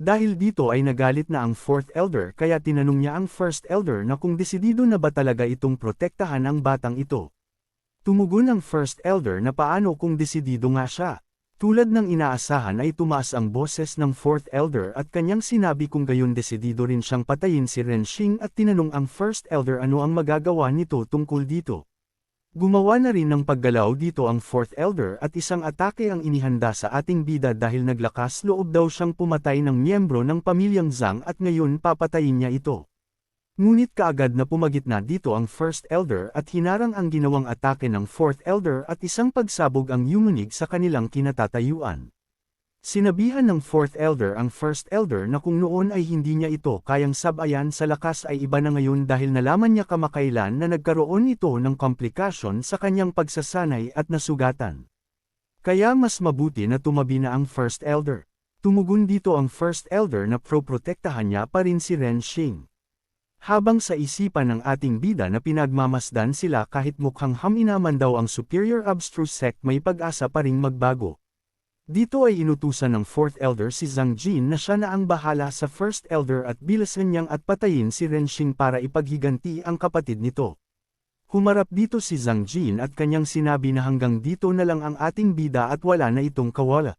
Dahil dito ay nagalit na ang 4th Elder kaya tinanong niya ang 1st Elder na kung desidido na ba talaga itong protektahan ang batang ito. Tumugon ang 1st Elder na paano kung desidido nga siya. Tulad ng inaasahan ay tumaas ang boses ng 4th Elder at kanyang sinabi kung gayon desidido rin siyang patayin si Renshing at tinanong ang 1st Elder ano ang magagawa nito tungkol dito. Gumawa na rin ng paggalaw dito ang 4th Elder at isang atake ang inihanda sa ating bida dahil naglakas loob daw siyang pumatay ng miyembro ng pamilyang Zhang at ngayon papatayin niya ito. Ngunit kaagad na pumagitna dito ang 1st Elder at hinarang ang ginawang atake ng 4th Elder at isang pagsabog ang yumunig sa kanilang kinatatayuan. Sinabihan ng 4th Elder ang 1st Elder na kung noon ay hindi niya ito kayang sabayan sa lakas ay iba na ngayon dahil nalaman niya kamakailan na nagkaroon ito ng komplikasyon sa kanyang pagsasanay at nasugatan. Kaya mas mabuti na tumabi na ang 1st Elder. Tumugon dito ang 1st Elder na proprotektahan niya pa rin si Renshing. Habang sa isipan ng ating bida na pinagmamasdan sila kahit mukhang haminaman daw ang Superior Abstruse Sect may pag-asa pa ring magbago. Dito ay inutusan ng 4th Elder si Zhang Jin na siya na ang bahala sa 1st Elder at bilasan niyang at patayin si Renshing para ipaghiganti ang kapatid nito. Humarap dito si Zhang Jin at kanyang sinabi na hanggang dito na lang ang ating bida at wala na itong kawala.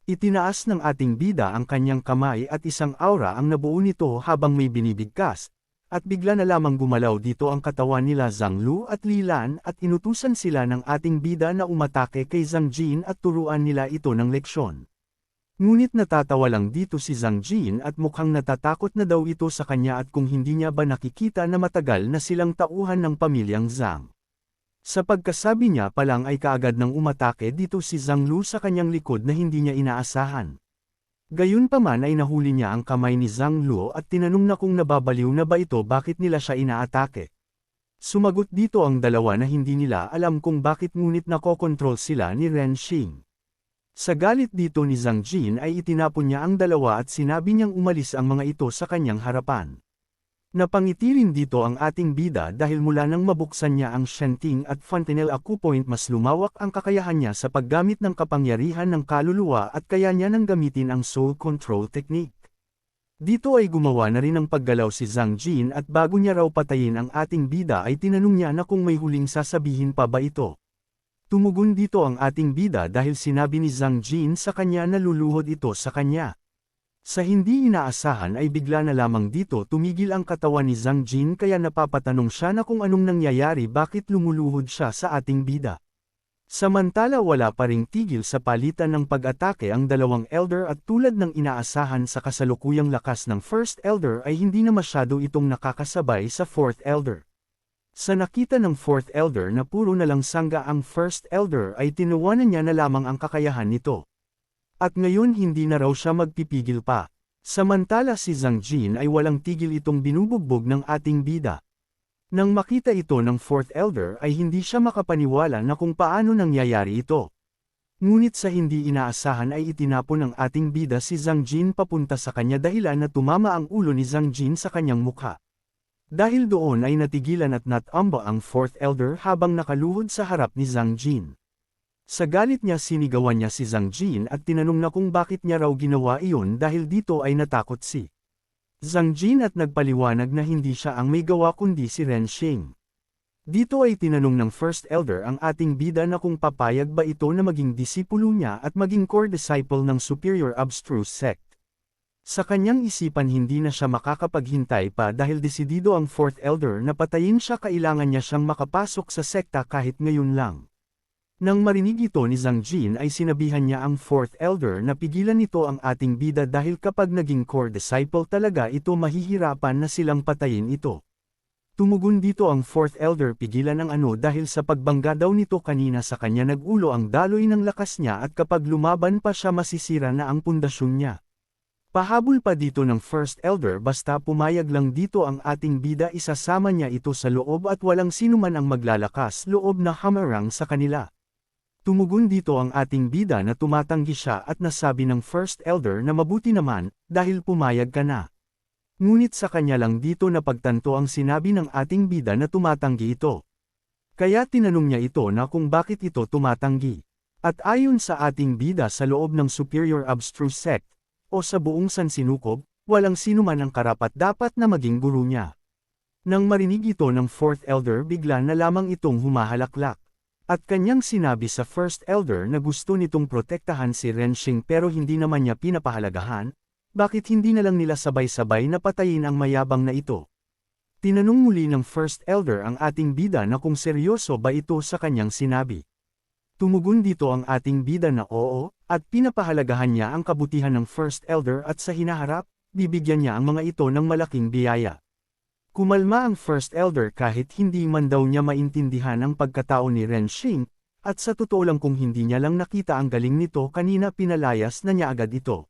Itinaas ng ating bida ang kanyang kamay at isang aura ang nabuo nito habang may binibigkas. At bigla na lamang gumalaw dito ang katawan nila Zhang Lu at Li Lan at inutusan sila ng ating bida na umatake kay Zhang Jin at turuan nila ito ng leksyon. Ngunit natatawa lang dito si Zhang Jin at mukhang natatakot na daw ito sa kanya at kung hindi niya ba nakikita na matagal na silang tauhan ng pamilyang Zhang. Sa pagkasabi niya pa lang ay kaagad nang umatake dito si Zhang Lu sa kanyang likod na hindi niya inaasahan. Gayunpaman ay nahuli niya ang kamay ni Zhang Luo at tinanong na kung nababaliw na ba ito bakit nila siya inaatake. Sumagot dito ang dalawa na hindi nila alam kung bakit ngunit nakokontrol sila ni Renshing. Sa galit dito ni Zhang Jin ay itinapon niya ang dalawa at sinabi niyang umalis ang mga ito sa kanyang harapan. Napangiti rin dito ang ating bida dahil mula nang mabuksan niya ang Shenting at Fontanelle Acupoint mas lumawak ang kakayahan niya sa paggamit ng kapangyarihan ng kaluluwa at kaya niya nang gamitin ang Soul Control Technique. Dito ay gumawa na rin ng paggalaw si Zhang Jin at bago niya raw patayin ang ating bida ay tinanong niya na kung may huling sasabihin pa ba ito. Tumugon dito ang ating bida dahil sinabi ni Zhang Jin sa kanya na luluhod ito sa kanya. Sa hindi inaasahan ay bigla na lamang dito tumigil ang katawan ni Zhang Jin kaya napapatanong siya na kung anong nangyayari bakit lumuluhod siya sa ating bida. Samantala wala pa ring tigil sa palitan ng pag-atake ang dalawang elder at tulad ng inaasahan sa kasalukuyang lakas ng 1st Elder ay hindi na masyado itong nakakasabay sa 4th Elder. Sa nakita ng 4th Elder na puro na lang sangga ang 1st Elder ay tinuwanan niya na lamang ang kakayahan nito. At ngayon hindi na raw siya magpipigil pa. Samantala si Zhang Jin ay walang tigil itong binubugbog ng ating bida. Nang makita ito ng 4th Elder ay hindi siya makapaniwala na kung paano nangyayari ito. Ngunit sa hindi inaasahan ay itinapon ng ating bida si Zhang Jin papunta sa kanya dahilan na tumama ang ulo ni Zhang Jin sa kanyang mukha. Dahil doon ay natigilan at natamba ang 4th Elder habang nakaluhod sa harap ni Zhang Jin. Sa galit niya sinigawan niya si Zhang Jin at tinanong na kung bakit niya raw ginawa iyon dahil dito ay natakot si Zhang Jin at nagpaliwanag na hindi siya ang may gawa kundi si Renshing. Dito ay tinanong ng 1st Elder ang ating bida na kung papayag ba ito na maging disipulo niya at maging core disciple ng Superior Abstruse Sect. Sa kanyang isipan hindi na siya makakapaghintay pa dahil desidido ang 4th Elder na patayin siya kailangan niya siyang makapasok sa sekta kahit ngayon lang. Nang marinig ito ni Zhang Jin ay sinabihan niya ang 4th Elder na pigilan nito ang ating bida dahil kapag naging core disciple talaga ito mahihirapan na silang patayin ito. Tumugon dito ang 4th Elder pigilan ang dahil sa pagbangga daw nito kanina sa kanya nagulo ang daloy ng lakas niya at kapag lumaban pa siya masisira na ang pundasyon niya. Pahabol pa dito ng 1st Elder basta pumayag lang dito ang ating bida isasama niya ito sa loob at walang sinuman ang maglalakas loob na hamarang sa kanila. Tumugon dito ang ating bida na tumatanggi siya at nasabi ng 1st Elder na mabuti naman, dahil pumayag ka na. Ngunit sa kanya lang dito napagtanto ang sinabi ng ating bida na tumatanggi ito. Kaya tinanong niya ito na kung bakit ito tumatanggi. At ayon sa ating bida sa loob ng Superior Abstruse Sect, o sa buong sansinukob, walang sinuman ang karapat-dapat na maging guru niya. Nang marinig ito ng Fourth Elder bigla na lamang itong humahalaklak. At kanyang sinabi sa First Elder na gusto nitong protektahan si Renshing pero hindi naman niya pinapahalagahan, bakit hindi na lang nila sabay-sabay na patayin ang mayabang na ito? Tinanong muli ng First Elder ang ating bida na kung seryoso ba ito sa kanyang sinabi. Tumugon dito ang ating bida na oo, at pinapahalagahan niya ang kabutihan ng First Elder at sa hinaharap, bibigyan niya ang mga ito ng malaking biyaya. Kumalma ang First Elder kahit hindi man daw niya maintindihan ang pagkatao ni Renshing, at sa totoo lang kung hindi niya lang nakita ang galing nito kanina pinalayas na niya agad ito.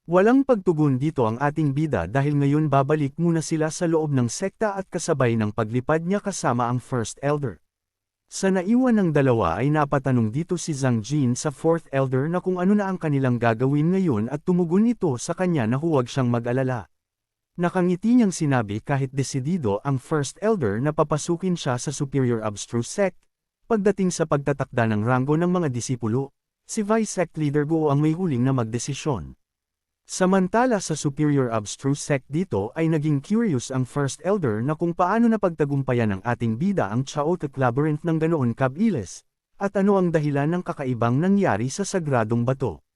Walang pagtugon dito ang ating bida dahil ngayon babalik muna sila sa loob ng sekta at kasabay ng paglipad niya kasama ang First Elder. Sa naiwan ng dalawa ay napatanong dito si Zhang Jin sa Fourth Elder na kung ano na ang kanilang gagawin ngayon at tumugon ito sa kanya na huwag siyang mag-alala. Nakangiti niyang sinabi kahit desidido ang First Elder na papasukin siya sa Superior Abstruse Sect. Pagdating sa pagtatakda ng ranggo ng mga disipulo, si Vice Sect Leader Guo ang may huling na magdesisyon. Samantala sa Superior Abstruse Sect dito ay naging curious ang First Elder na kung paano napagtagumpayan ng ating bida ang Chaotic Labyrinth ng ganoon kabilis, at ano ang dahilan ng kakaibang nangyari sa sagradong bato.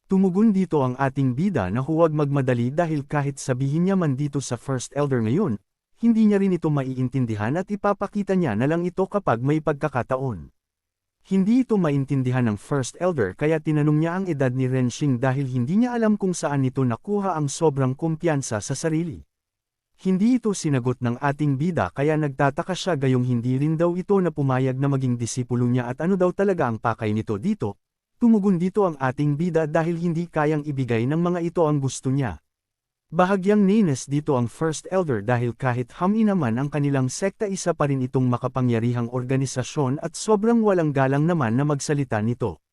Tumugon dito ang ating bida na huwag magmadali dahil kahit sabihin niya man dito sa First Elder ngayon, hindi niya rin ito maiintindihan at ipapakita niya na lang ito kapag may pagkakataon. Hindi ito maintindihan ng First Elder kaya tinanong niya ang edad ni Renshing dahil hindi niya alam kung saan nito nakuha ang sobrang kumpiyansa sa sarili. Hindi ito sinagot ng ating bida kaya nagtataka siya gayong hindi rin daw ito na pumayag na maging disipulo niya at ano daw talaga ang pakay nito dito. Tumugon dito ang ating bida dahil hindi kayang ibigay ng mga ito ang gusto niya. Bahagyang nainis dito ang First Elder dahil kahit hami naman ang kanilang sekta isa pa rin itong makapangyarihang organisasyon at sobrang walang galang naman na magsalita nito.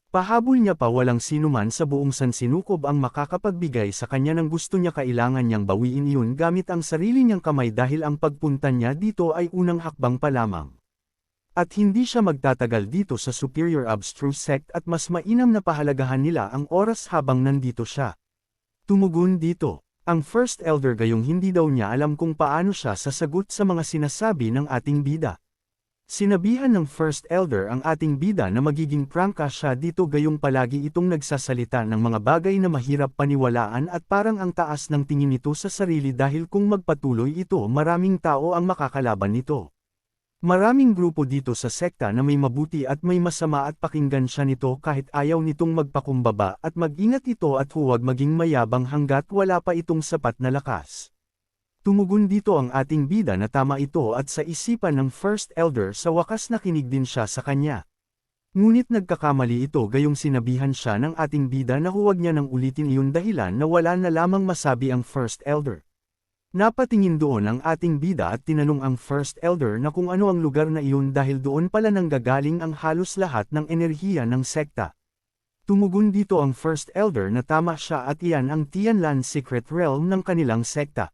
Pahabol niya pa walang sinuman sa buong sansinukob ang makakapagbigay sa kanya ng gusto niya kailangan niyang bawiin iyon gamit ang sarili niyang kamay dahil ang pagpunta niya dito ay unang hakbang pa lamang. At hindi siya magtatagal dito sa Superior Abstruse Sect at mas mainam na pahalagahan nila ang oras habang nandito siya. Tumugon dito, ang First Elder gayong hindi daw niya alam kung paano siya sasagot sa mga sinasabi ng ating bida. Sinabihan ng First Elder ang ating bida na magiging prangka siya dito gayong palagi itong nagsasalita ng mga bagay na mahirap paniwalaan at parang ang taas ng tingin nito sa sarili dahil kung magpatuloy ito maraming tao ang makakalaban nito. Maraming grupo dito sa sekta na may mabuti at may masama at pakinggan siya nito kahit ayaw nitong magpakumbaba at mag-ingat ito at huwag maging mayabang hanggat wala pa itong sapat na lakas. Tumugon dito ang ating bida na tama ito at sa isipan ng First Elder sa wakas nakinig din siya sa kanya. Ngunit nagkakamali ito gayong sinabihan siya ng ating bida na huwag niya nang ulitin iyon dahilan na wala na lamang masabi ang First Elder. Napatingin doon ang ating bida at tinanong ang First Elder na kung ano ang lugar na iyon dahil doon pala nanggagaling ang halos lahat ng enerhiya ng sekta. Tumugon dito ang First Elder na tama siya at iyan ang Tianlan Secret Realm ng kanilang sekta.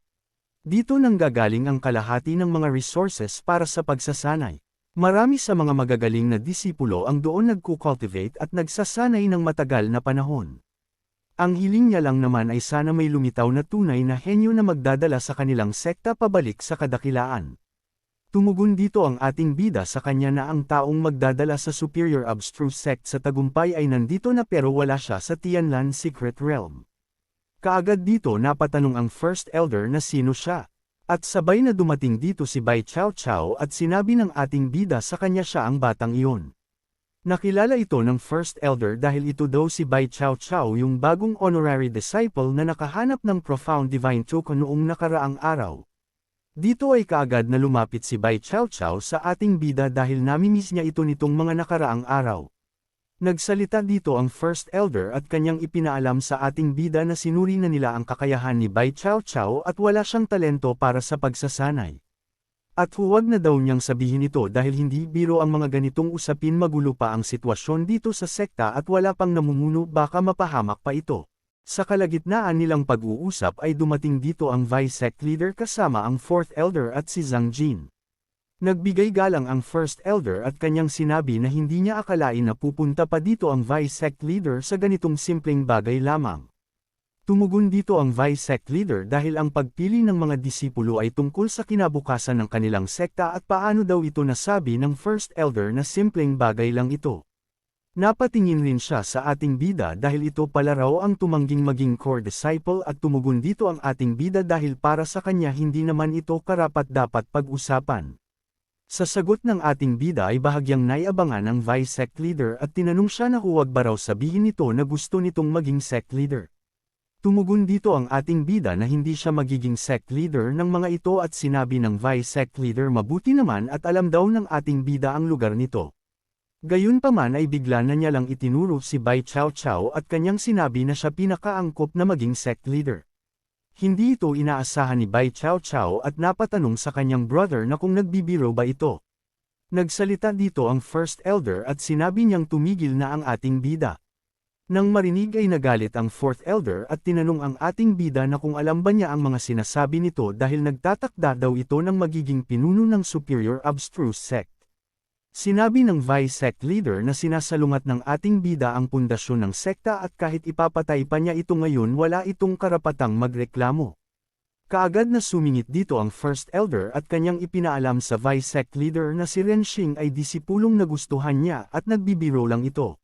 Dito nanggagaling ang kalahati ng mga resources para sa pagsasanay. Marami sa mga magagaling na disipulo ang doon nagkukultivate at nagsasanay ng matagal na panahon. Ang hiling niya lang naman ay sana may lumitaw na tunay na henyo na magdadala sa kanilang sekta pabalik sa kadakilaan. Tumugon dito ang ating bida sa kanya na ang taong magdadala sa Superior Abstruse Sect sa tagumpay ay nandito na pero wala siya sa Tianlan Secret Realm. Kaagad dito napatanong ang First Elder na sino siya. At sabay na dumating dito si Bai Chao Chao at sinabi ng ating bida sa kanya siya ang batang iyon. Nakilala ito ng First Elder dahil ito daw si Bai Chao Chao yung bagong honorary disciple na nakahanap ng Profound Divine Token noong nakaraang araw. Dito ay kaagad na lumapit si Bai Chao Chao sa ating bida dahil namimiss niya ito nitong mga nakaraang araw. Nagsalita dito ang First Elder at kanyang ipinaalam sa ating bida na sinuri na nila ang kakayahan ni Bai Chao Chao at wala siyang talento para sa pagsasanay. At huwag na daw niyang sabihin ito dahil hindi biro ang mga ganitong usapin magulo pa ang sitwasyon dito sa sekta at wala pang namumuno baka mapahamak pa ito. Sa kalagitnaan nilang pag-uusap ay dumating dito ang Vice Sect Leader kasama ang Fourth Elder at si Zhang Jin. Nagbigay galang ang First Elder at kanyang sinabi na hindi niya akalain na pupunta pa dito ang Vice Sect Leader sa ganitong simpleng bagay lamang. Tumugon dito ang vice sect leader dahil ang pagpili ng mga disipulo ay tungkol sa kinabukasan ng kanilang sekta at paano daw ito nasabi ng first elder na simpleng bagay lang ito. Napatingin rin siya sa ating bida dahil ito pala raw ang tumangging maging core disciple at tumugon dito ang ating bida dahil para sa kanya hindi naman ito karapat-dapat pag-usapan. Sa sagot ng ating bida ay bahagyang naiabangan ang vice sect leader at tinanong siya na huwag ba raw sabihin nito na gusto nitong maging sect leader. Tumugon dito ang ating bida na hindi siya magiging sect leader ng mga ito at sinabi ng vice sect leader mabuti naman at alam daw ng ating bida ang lugar nito. Gayunpaman ay bigla na niya lang itinuro si Bai Chao Chao at kanyang sinabi na siya pinakaangkop na maging sect leader. Hindi ito inaasahan ni Bai Chao Chao at napatanong sa kanyang brother na kung nagbibiro ba ito. Nagsalita dito ang first elder at sinabi niyang tumigil na ang ating bida. Nang marinig ay nagalit ang fourth elder at tinanong ang ating bida na kung alam ba niya ang mga sinasabi nito dahil nagtatakda daw ito ng magiging pinuno ng superior abstruse sect. Sinabi ng vice sect leader na sinasalungat ng ating bida ang pundasyon ng sekta at kahit ipapatay pa niya ito ngayon wala itong karapatang magreklamo. Kaagad na sumingit dito ang first elder at kanyang ipinaalam sa vice sect leader na si Renshing ay disipulong nagustuhan niya at nagbibiro lang ito.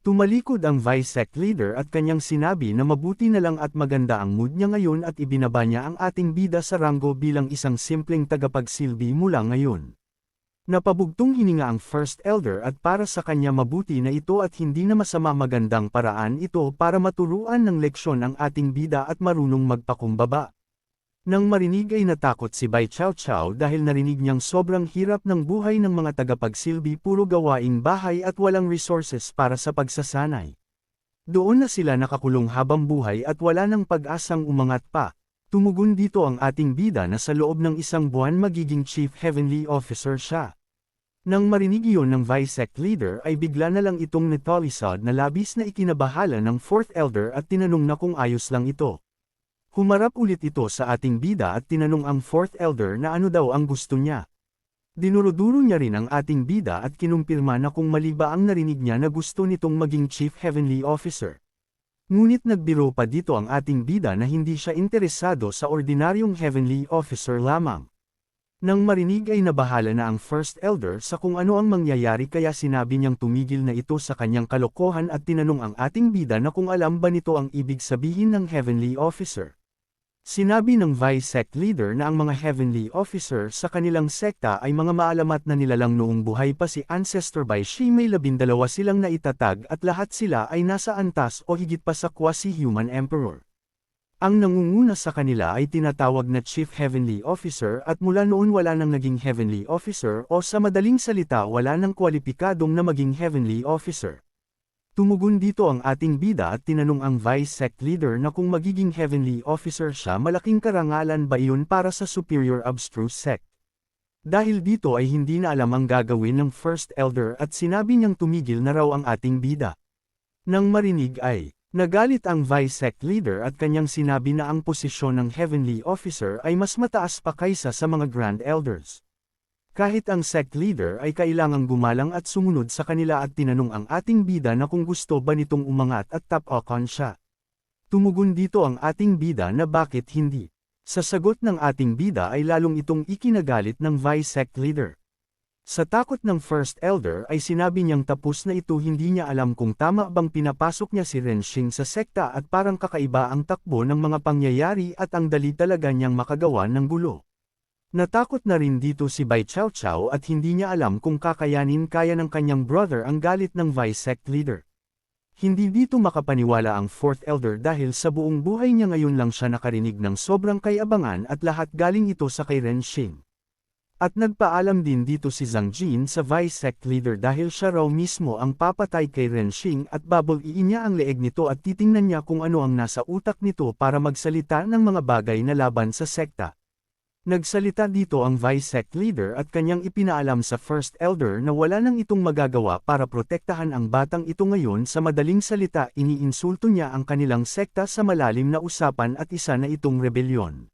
Tumalikod ang vice sect leader at kanyang sinabi na mabuti na lang at maganda ang mood niya ngayon at ibinaba niya ang ating bida sa ranggo bilang isang simpleng tagapagsilbi mula ngayon. Napabugtong hininga ang first elder at para sa kanya mabuti na ito at hindi na masama magandang paraan ito para maturuan ng leksyon ang ating bida at marunong magpakumbaba. Nang marinig ay natakot si Bai Chao Chao dahil narinig niyang sobrang hirap ng buhay ng mga tagapagsilbi puro gawaing bahay at walang resources para sa pagsasanay. Doon na sila nakakulong habang buhay at wala nang pag-asang umangat pa. Tumugon dito ang ating bida na sa loob ng isang buwan magiging Chief Heavenly Officer siya. Nang marinig iyon ng Vice Sect Leader ay bigla na lang itong netolisod na labis na ikinabahala ng Fourth Elder at tinanong na kung ayos lang ito. Humarap ulit ito sa ating bida at tinanong ang Fourth Elder na ano daw ang gusto niya. Dinuruduro niya rin ang ating bida at kinumpirma na kung mali ba ang narinig niya na gusto nitong maging Chief Heavenly Officer. Ngunit nagbiro pa dito ang ating bida na hindi siya interesado sa ordinaryong Heavenly Officer lamang. Nang marinig ay nabahala na ang First Elder sa kung ano ang mangyayari kaya sinabi niyang tumigil na ito sa kanyang kalokohan at tinanong ang ating bida na kung alam ba nito ang ibig sabihin ng Heavenly Officer. Sinabi ng Vice Sect Leader na ang mga Heavenly Officer sa kanilang sekta ay mga maalamat na nilalang noong buhay pa si Ancestor Bai Shi may 12 silang naitatag at lahat sila ay nasa antas o higit pa sa quasi-human emperor. Ang nangunguna sa kanila ay tinatawag na Chief Heavenly Officer at mula noon wala nang naging Heavenly Officer o sa madaling salita wala nang kwalipikadong na maging Heavenly Officer. Tumugon dito ang ating bida at tinanong ang Vice Sect Leader na kung magiging Heavenly Officer siya malaking karangalan ba iyon para sa Superior Abstruse Sect. Dahil dito ay hindi na alam ang gagawin ng First Elder at sinabi niyang tumigil na raw ang ating bida. Nang marinig ay, nagalit ang Vice Sect Leader at kanyang sinabi na ang posisyon ng Heavenly Officer ay mas mataas pa kaysa sa mga Grand Elders. Kahit ang sect leader ay kailangang gumalang at sumunod sa kanila at tinanong ang ating bida na kung gusto ba nitong umangat at tap-on siya. Tumugon dito ang ating bida na bakit hindi. Sa sagot ng ating bida ay lalong itong ikinagalit ng Vice Sect Leader. Sa takot ng First Elder ay sinabi niyang tapos na ito hindi niya alam kung tama bang pinapasok niya si Renshing sa sekta at parang kakaiba ang takbo ng mga pangyayari at ang dali talaga niyang makagawa ng gulo. Natakot na rin dito si Bai Chao Chao at hindi niya alam kung kakayanin kaya ng kanyang brother ang galit ng Vice Sect Leader. Hindi dito makapaniwala ang Fourth Elder dahil sa buong buhay niya ngayon lang siya nakarinig ng sobrang kayabangan at lahat galing ito sa kay Renshing. At nagpaalam din dito si Zhang Jin sa Vice Sect Leader dahil siya raw mismo ang papatay kay Renshing at babaliin niya ang leeg nito at titingnan niya kung ano ang nasa utak nito para magsalita ng mga bagay na laban sa sekta. Nagsalita dito ang Vice Sect Leader at kanyang ipinaalam sa First Elder na wala nang itong magagawa para protektahan ang batang ito ngayon sa madaling salita iniinsulto niya ang kanilang sekta sa malalim na usapan at isa na itong rebelyon.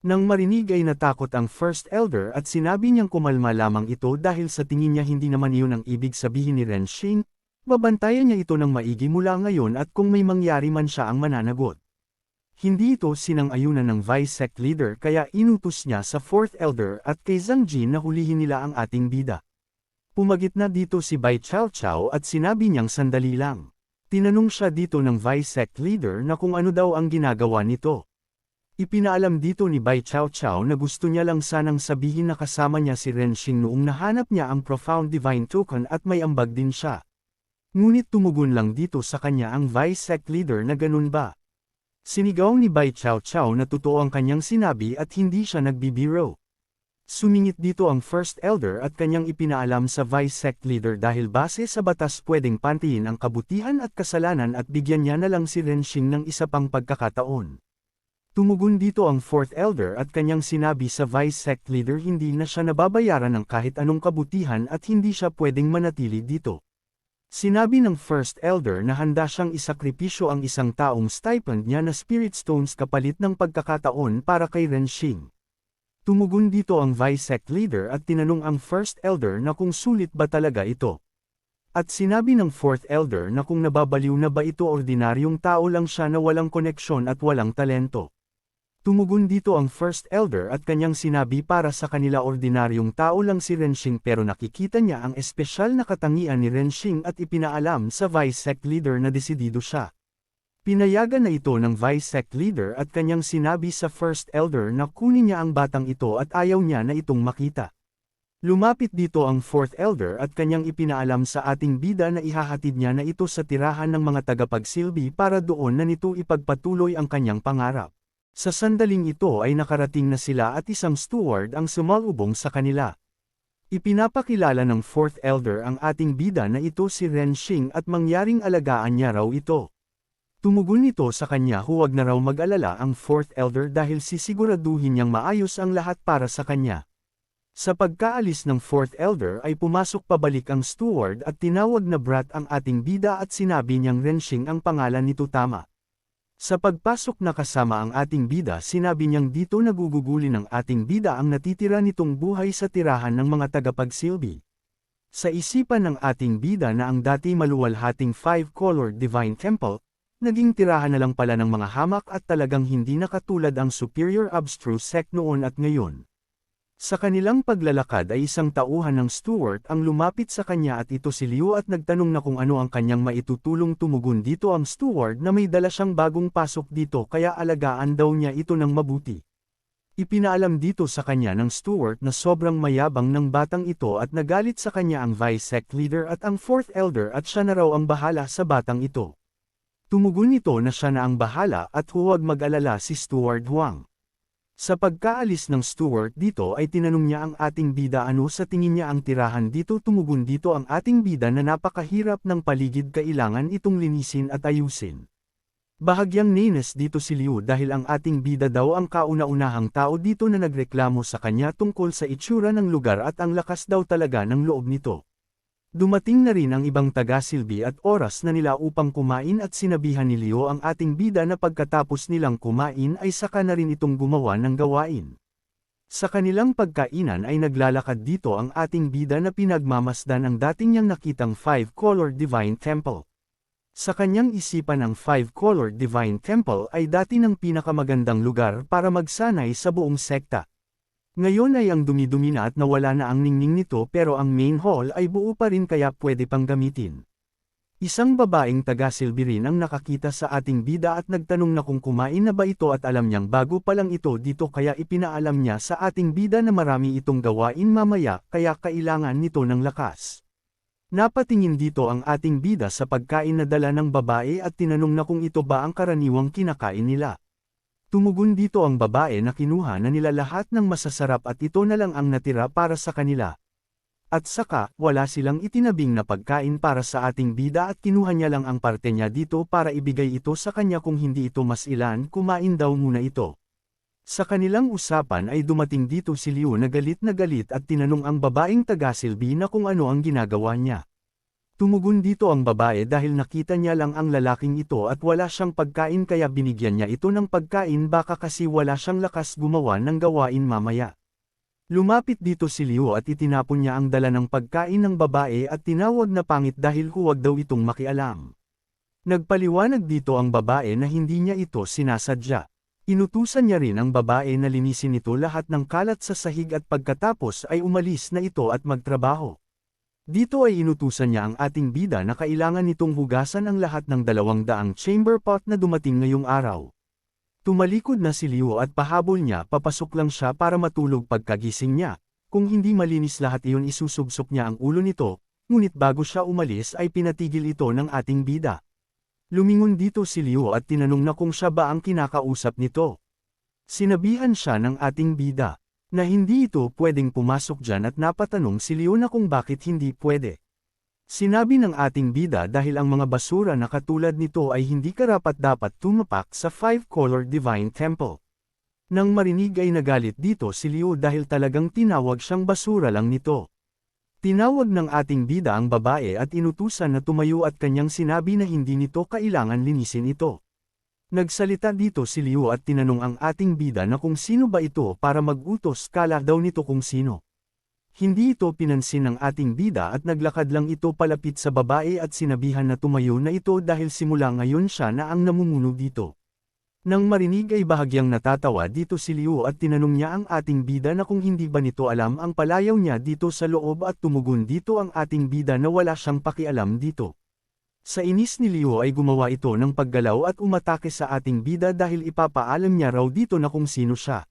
Nang marinig ay natakot ang First Elder at sinabi niyang kumalma lamang ito dahil sa tingin niya hindi naman iyon ang ibig sabihin ni Renshing, babantayan niya ito ng maigi mula ngayon at kung may mangyari man siya ang mananagot. Hindi ito sinang-ayunan ng Vice Sect Leader kaya inutos niya sa 4th Elder at kay Zhang Jin na hulihin nila ang ating bida. Pumagitna dito si Bai Chao Chao at sinabi niyang sandali lang. Tinanong siya dito ng Vice Sect Leader na kung ano daw ang ginagawa nito. Ipinaalam dito ni Bai Chao Chao na gusto niya lang sanang sabihin na kasama niya si Renxing noong nahanap niya ang Profound Divine Token at may ambag din siya. Ngunit tumugon lang dito sa kanya ang Vice Sect Leader na ganun ba. Sinigaw ni Bai Chao Chao na totoo ang kanyang sinabi at hindi siya nagbibiro. Sumingit dito ang First Elder at kanyang ipinaalam sa Vice Sect Leader dahil base sa batas pwedeng pantayin ang kabutihan at kasalanan at bigyan niya na lang si Renxing ng isa pang pagkakataon. Tumugon dito ang 4th Elder at kanyang sinabi sa Vice Sect Leader hindi na siya nababayaran ng kahit anong kabutihan at hindi siya pwedeng manatili dito. Sinabi ng First Elder na handa siyang isakripisyo ang isang taong stipend niya na Spirit Stones kapalit ng pagkakataon para kay Renxing. Tumugon dito ang Vice Sect Leader at tinanong ang First Elder na kung sulit ba talaga ito. At sinabi ng 4th Elder na kung nababaliw na ba ito ordinaryong tao lang siya na walang koneksyon at walang talento. Tumugon dito ang First Elder at kanyang sinabi para sa kanila ordinaryong tao lang si Renxing pero nakikita niya ang espesyal na katangian ni Renxing at ipinaalam sa Vice Sect Leader na desidido siya. Pinayagan na ito ng Vice Sect Leader at kanyang sinabi sa First Elder na kunin niya ang batang ito at ayaw niya na itong makita. Lumapit dito ang 4th Elder at kanyang ipinaalam sa ating bida na ihahatid niya na ito sa tirahan ng mga tagapagsilbi para doon na nito ipagpatuloy ang kanyang pangarap. Sa sandaling ito ay nakarating na sila at isang steward ang sumalubong sa kanila. Ipinapakilala ng 4th Elder ang ating bida na ito si Renxing at mangyaring alagaan niya raw ito. Tumugon nito sa kanya huwag na raw mag-alala ang 4th Elder dahil sisiguraduhin niyang maayos ang lahat para sa kanya. Sa pagkaalis ng 4th Elder ay pumasok pabalik ang steward at tinawag na brat ang ating bida at sinabi niyang Renxing ang pangalan nito tama. Sa pagpasok na kasama ang ating bida sinabi niyang dito naguguguli ng ating bida ang natitira nitong buhay sa tirahan ng mga tagapagsilbi. Sa isipan ng ating bida na ang dati maluwalhating 5-colored Divine Temple, naging tirahan na lang pala ng mga hamak at talagang hindi na katulad ang Superior Abstruse Sect noon at ngayon. Sa kanilang paglalakad ay isang tauhan ng steward ang lumapit sa kanya at ito si Liu at nagtanong na kung ano ang kanyang maitutulong tumugon dito ang steward na may dala siyang bagong pasok dito kaya alagaan daw niya ito ng mabuti. Ipinaalam dito sa kanya ng steward na sobrang mayabang ng batang ito at nagalit sa kanya ang Vice Sect Leader at ang 4th Elder at siya na raw ang bahala sa batang ito. Tumugon nito na siya na ang bahala at huwag mag-alala si Steward Huang. Sa pagkaalis ng steward dito ay tinanong niya ang ating bida ano sa tingin niya ang tirahan dito tumugon dito ang ating bida na napakahirap ng paligid kailangan itong linisin at ayusin. Bahagyang nainis dito si Liu dahil ang ating bida daw ang kauna-unahang tao dito na nagreklamo sa kanya tungkol sa itsura ng lugar at ang lakas daw talaga ng loob nito. Dumating na rin ang ibang tagasilbi at oras na nila upang kumain at sinabihan ni Leo ang ating bida na pagkatapos nilang kumain ay saka na rin itong gumawa ng gawain. Sa kanilang pagkainan ay naglalakad dito ang ating bida na pinagmamasdan ang dating niyang nakitang 5-colored Divine Temple. Sa kanyang isipan ang 5-colored Divine Temple ay dati ng pinakamagandang lugar para magsanay sa buong sekta. Ngayon ay ang dumi-dumi na at nawala na ang ningning nito pero ang main hall ay buo pa rin kaya pwede pang gamitin. Isang babaeng taga-silbi rin ang nakakita sa ating bida at nagtanong na kung kumain na ba ito at alam niyang bago pa lang ito dito kaya ipinaalam niya sa ating bida na marami itong gawain mamaya kaya kailangan nito ng lakas. Napatingin dito ang ating bida sa pagkain na dala ng babae at tinanong na kung ito ba ang karaniwang kinakain nila. Tumugon dito ang babae na kinuha na nila lahat ng masasarap at ito na lang ang natira para sa kanila. At saka, wala silang itinabing na pagkain para sa ating bida at kinuha niya lang ang parte niya dito para ibigay ito sa kanya kung hindi ito mas ilan kumain daw muna ito. Sa kanilang usapan ay dumating dito si Liu na galit at tinanong ang babaeng tagasilbi na kung ano ang ginagawa niya. Tumugon dito ang babae dahil nakita niya lang ang lalaking ito at wala siyang pagkain kaya binigyan niya ito ng pagkain baka kasi wala siyang lakas gumawa ng gawain mamaya. Lumapit dito si Liu at itinapon niya ang dala ng pagkain ng babae at tinawag na pangit dahil huwag daw itong makialam. Nagpaliwanag dito ang babae na hindi niya ito sinasadya. Inutusan niya rin ang babae na linisin nito lahat ng kalat sa sahig at pagkatapos ay umalis na ito at magtrabaho. Dito ay inutusan niya ang ating bida na kailangan nitong hugasan ang lahat ng 200 chamber pot na dumating ngayong araw. Tumalikod na si Liu at pahabol niya, papasok lang siya para matulog pagkagising niya. Kung hindi malinis lahat iyon isusubsok niya ang ulo nito, ngunit bago siya umalis ay pinatigil ito ng ating bida. Lumingon dito si Liu at tinanong na kung siya ba ang kinakausap nito. Sinabihan siya ng ating bida na hindi ito pwedeng pumasok dyan at napatanong si Liu na kung bakit hindi pwede. Sinabi ng ating bida dahil ang mga basura na katulad nito ay hindi karapat-dapat tumapak sa Five-Color Divine Temple. Nang marinig ay nagalit dito si Liu dahil talagang tinawag siyang basura lang nito. Tinawag ng ating bida ang babae at inutusan na tumayo at kanyang sinabi na hindi nito kailangan linisin ito. Nagsalita dito si Liu at tinanong ang ating bida na kung sino ba ito para mag-utos, kala daw nito kung sino. Hindi ito pinansin ng ating bida at naglakad lang ito palapit sa babae at sinabihan na tumayo na ito dahil simula ngayon siya na ang namumuno dito. Nang marinig ay bahagyang natatawa dito si Liu at tinanong niya ang ating bida na kung hindi ba nito alam ang palayaw niya dito sa loob at tumugon dito ang ating bida na wala siyang pakialam dito. Sa inis ni Liu ay gumawa ito ng paggalaw at umatake sa ating bida dahil ipapaalam niya raw dito na kung sino siya.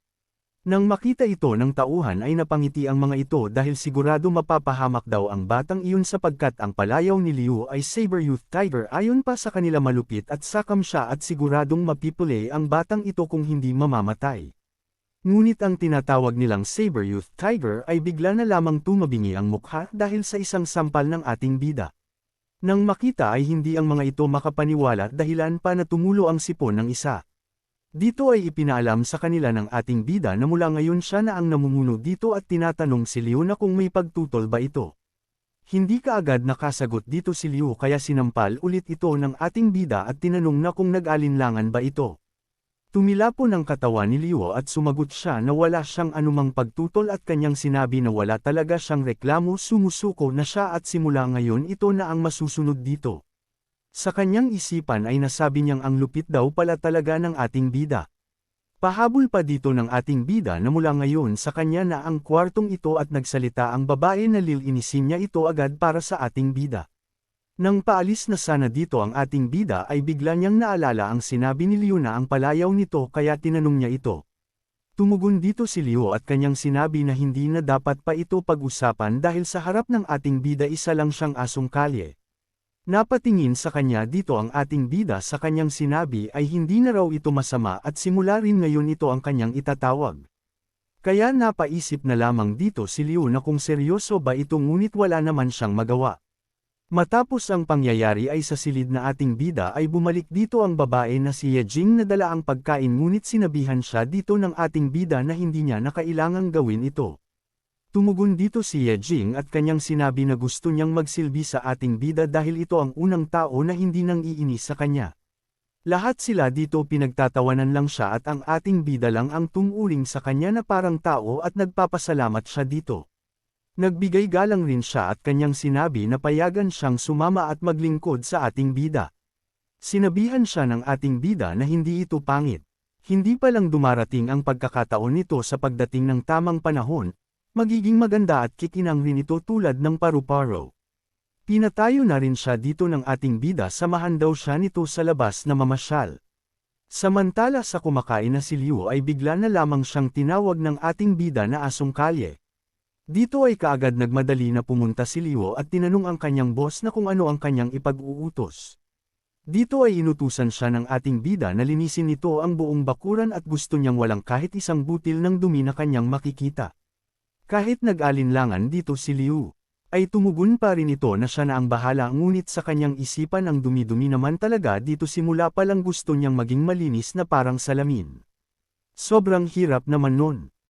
Nang makita ito ng tauhan ay napangiti ang mga ito dahil sigurado mapapahamak daw ang batang iyon sapagkat ang palayaw ni Liu ay Saber-Youth Tiger ayon pa sa kanila malupit at sakam siya at siguradong mapipulay ang batang ito kung hindi mamamatay. Ngunit ang tinatawag nilang Saber-Youth Tiger ay bigla na lamang tumabingi ang mukha dahil sa isang sampal ng ating bida. Nang makita ay hindi ang mga ito makapaniwala dahilan pa na tumulo ang sipon ng isa. Dito ay ipinaalam sa kanila ng ating bida na mula ngayon siya na ang namumuno dito at tinatanong si Liu na kung may pagtutol ba ito. Hindi kaagad nakasagot dito si Liu kaya sinampal ulit ito ng ating bida at tinanong na kung nag-alinlangan ba ito. Tumilapon ang katawan ni Liu at sumagot siya na wala siyang anumang pagtutol at kanyang sinabi na wala talaga siyang reklamo, sumusuko na siya at simula ngayon ito na ang masusunod dito. Sa kanyang isipan ay nasabi niyang ang lupit daw pala talaga ng ating bida. Pahabol pa dito ng ating bida na mula ngayon sa kanya na ang kwartong ito at nagsalita ang babae na lilinisin niya ito agad para sa ating bida. Nang paalis na sana dito ang ating bida ay bigla niyang naalala ang sinabi ni Liu na ang palayaw nito kaya tinanong niya ito. Tumugon dito si Liu at kanyang sinabi na hindi na dapat pa ito pag-usapan dahil sa harap ng ating bida isa lang siyang asong kalye. Napatingin sa kanya dito ang ating bida sa kanyang sinabi ay hindi na raw ito masama at simula rin ngayon ito ang kanyang itatawag. Kaya napaisip na lamang dito si Liu na kung seryoso ba ito ngunit wala naman siyang magawa. Matapos ang pangyayari ay sa silid na ating bida ay bumalik dito ang babae na si Yejing na dala ang pagkain ngunit sinabihan siya dito ng ating bida na hindi niya na kailangang gawin ito. Tumugon dito si Yejing at kanyang sinabi na gusto niyang magsilbi sa ating bida dahil ito ang unang tao na hindi nang iinis sa kanya. Lahat sila dito pinagtatawanan lang siya at ang ating bida lang ang tumuling sa kanya na parang tao at nagpapasalamat siya dito. Nagbigay galang rin siya at kanyang sinabi na payagan siyang sumama at maglingkod sa ating bida. Sinabihan siya ng ating bida na hindi ito pangit. Hindi pa lang dumarating ang pagkakataon nito sa pagdating ng tamang panahon, magiging maganda at kikinang rin ito tulad ng paru-paro. Pinatayo na rin siya dito ng ating bida, samahan daw siya nito sa labas na mamasyal. Samantala sa kumakain na si Liu ay bigla na lamang siyang tinawag ng ating bida na asong kalye. Dito ay kaagad nagmadali na pumunta si Liu at tinanong ang kanyang boss na kung ano ang kanyang ipag-uutos. Dito ay inutusan siya ng ating bida na linisin nito ang buong bakuran at gusto niyang walang kahit isang butil ng dumi na kanyang makikita. Kahit nag-alinlangan dito si Liu, ay tumugon pa rin ito na siya na ang bahala ngunit sa kanyang isipan ang dumi-dumi naman talaga dito simula pa lang gusto niyang maging malinis na parang salamin. Sobrang hirap naman nun.